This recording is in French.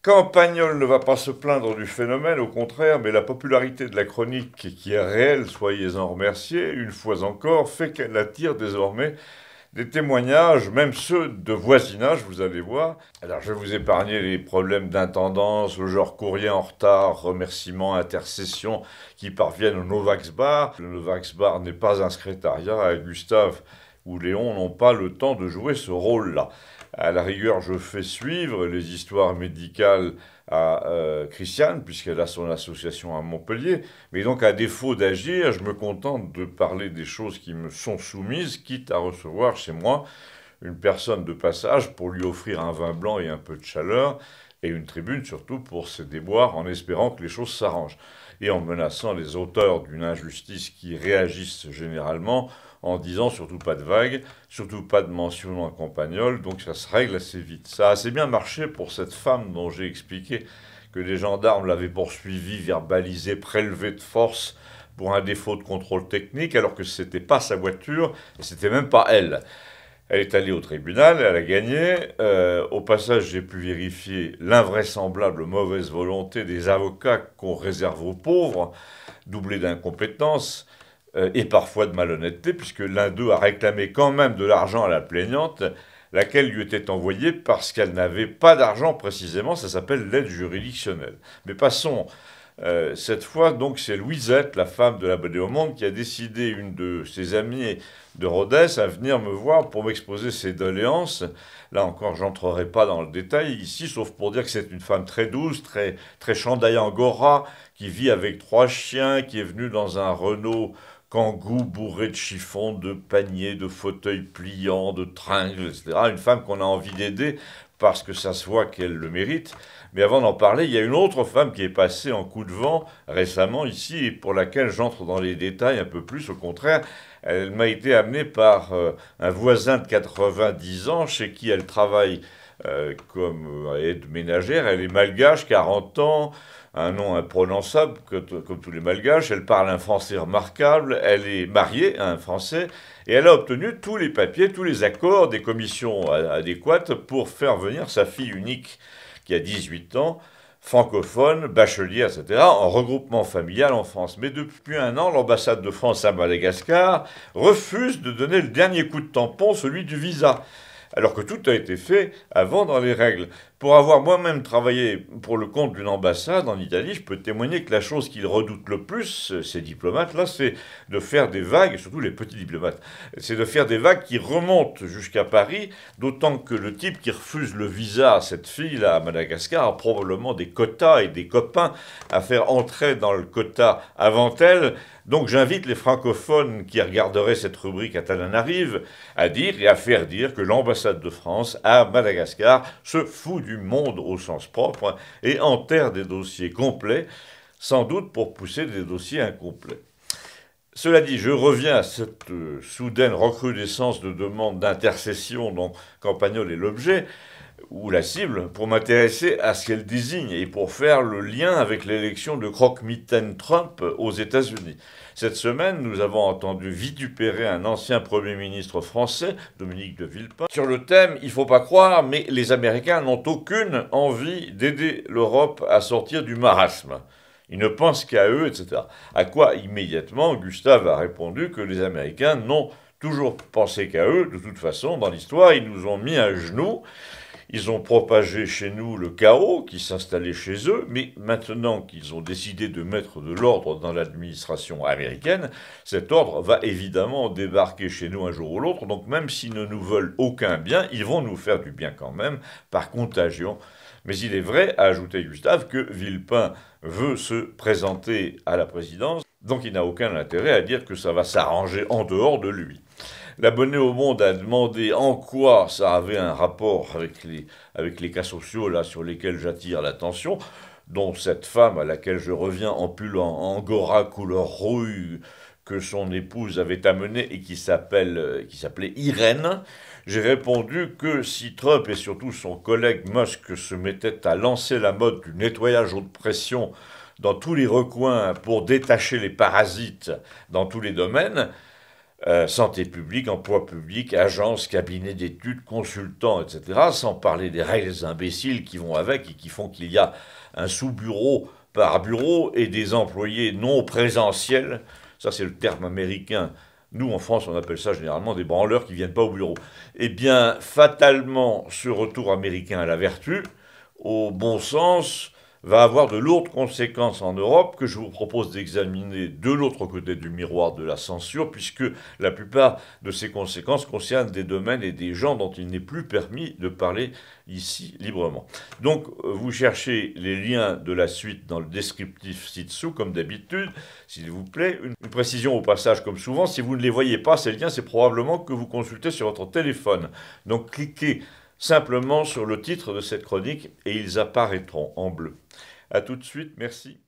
Campagnol ne va pas se plaindre du phénomène, au contraire, mais la popularité de la chronique, qui est réelle, soyez-en remerciés, une fois encore, fait qu'elle attire désormais des témoignages, même ceux de voisinage, vous allez voir. Alors je vais vous épargner les problèmes d'intendance, le genre courrier en retard, remerciements, intercessions qui parviennent au Novax Bar. Le Novax Bar n'est pas un secrétariat et Gustave ou Léon n'ont pas le temps de jouer ce rôle-là. À la rigueur, je fais suivre les histoires médicales à Christiane, puisqu'elle a son association à Montpellier. Mais donc, à défaut d'agir, je me contente de parler des choses qui me sont soumises, quitte à recevoir chez moi une personne de passage pour lui offrir un vin blanc et un peu de chaleur, et une tribune surtout pour ses déboires, en espérant que les choses s'arrangent, et en menaçant les auteurs d'une injustice qui réagissent généralement en disant surtout pas de vagues, surtout pas de mention en campagnole, donc ça se règle assez vite. Ça a assez bien marché pour cette femme dont j'ai expliqué que les gendarmes l'avaient poursuivie, verbalisée, prélevée de force pour un défaut de contrôle technique, alors que ce n'était pas sa voiture et c'était même pas elle. Elle est allée au tribunal, elle a gagné. Au passage, j'ai pu vérifier l'invraisemblable mauvaise volonté des avocats qu'on réserve aux pauvres, doublée d'incompétence et parfois de malhonnêteté, puisque l'un d'eux a réclamé quand même de l'argent à la plaignante, laquelle lui était envoyée parce qu'elle n'avait pas d'argent précisément, ça s'appelle l'aide juridictionnelle. Mais passons. Cette fois, donc, c'est Louisette, la femme de la Bonne au Monde, qui a décidé, une de ses amies de Rodez, à venir me voir pour m'exposer ses doléances. Là encore, j'entrerai pas dans le détail ici, sauf pour dire que c'est une femme très douce, très chandaille angora, qui vit avec 3 chiens, qui est venue dans un Renault Kangoo bourré de chiffons, de paniers, de fauteuils pliants, de tringles, etc. Une femme qu'on a envie d'aider parce que ça se voit qu'elle le mérite. Mais avant d'en parler, il y a une autre femme qui est passée en coup de vent récemment ici et pour laquelle j'entre dans les détails un peu plus. Au contraire, elle m'a été amenée par un voisin de 90 ans chez qui elle travaille comme aide ménagère. Elle est malgache, 40 ans, un nom imprononçable comme tous les malgaches. Elle parle un français remarquable. Elle est mariée à un français et elle a obtenu tous les papiers, tous les accords des commissions adéquates pour faire venir sa fille unique qui a 18 ans, francophone, bachelier, etc., en regroupement familial en France. Mais depuis un an, l'ambassade de France à Madagascar refuse de donner le dernier coup de tampon, celui du visa, alors que tout a été fait avant dans les règles. Pour avoir moi-même travaillé pour le compte d'une ambassade en Italie, je peux témoigner que la chose qu'ils redoutent le plus, ces diplomates-là, c'est de faire des vagues, surtout les petits diplomates, c'est de faire des vagues qui remontent jusqu'à Paris, d'autant que le type qui refuse le visa à cette fille-là à Madagascar a probablement des quotas et des copains à faire entrer dans le quota avant elle. Donc j'invite les francophones qui regarderaient cette rubrique à Tananarive à dire et à faire dire que l'ambassade de France à Madagascar se fout du monde au sens propre et enterre des dossiers complets, sans doute pour pousser des dossiers incomplets. Cela dit, je reviens à cette soudaine recrudescence de demandes d'intercession dont Campagnol est l'objet, ou la cible, pour m'intéresser à ce qu'elle désigne et pour faire le lien avec l'élection de croque-mitaine Trump aux États-Unis. Cette semaine, nous avons entendu vitupérer un ancien Premier ministre français, Dominique de Villepin, sur le thème «Il faut pas croire, mais les Américains n'ont aucune envie d'aider l'Europe à sortir du marasme. Ils ne pensent qu'à eux, etc.» À quoi, immédiatement, Gustave a répondu que les Américains n'ont toujours pensé qu'à eux. De toute façon, dans l'histoire, ils nous ont mis à genoux. Ils ont propagé chez nous le chaos qui s'installait chez eux, mais maintenant qu'ils ont décidé de mettre de l'ordre dans l'administration américaine, cet ordre va évidemment débarquer chez nous un jour ou l'autre, donc même s'ils ne nous veulent aucun bien, ils vont nous faire du bien quand même, par contagion. Mais il est vrai, a ajouté Gustave, que Villepin veut se présenter à la présidence, donc il n'a aucun intérêt à dire que ça va s'arranger en dehors de lui. L'abonné au Monde a demandé en quoi ça avait un rapport avec les cas sociaux là, sur lesquels j'attire l'attention, dont cette femme à laquelle je reviens en pull en angora couleur rouille que son épouse avait amené et qui s'appelait Irène. J'ai répondu que si Trump et surtout son collègue Musk se mettaient à lancer la mode du nettoyage haute pression dans tous les recoins pour détacher les parasites dans tous les domaines, santé publique, emploi public, agence, cabinet d'études, consultants, etc., sans parler des règles imbéciles qui vont avec et qui font qu'il y a un sous-bureau par bureau et des employés non présentiels. Ça, c'est le terme américain. Nous, en France, on appelle ça généralement des branleurs qui ne viennent pas au bureau. Eh bien, fatalement, ce retour américain à la vertu, au bon sens, va avoir de lourdes conséquences en Europe que je vous propose d'examiner de l'autre côté du miroir de la censure, puisque la plupart de ces conséquences concernent des domaines et des gens dont il n'est plus permis de parler ici librement. Donc, vous cherchez les liens de la suite dans le descriptif ci-dessous, comme d'habitude, s'il vous plaît. Une précision au passage, comme souvent, si vous ne les voyez pas, ces liens, c'est probablement que vous consultez sur votre téléphone. Donc, cliquez simplement sur le titre de cette chronique et ils apparaîtront en bleu. A tout de suite, merci.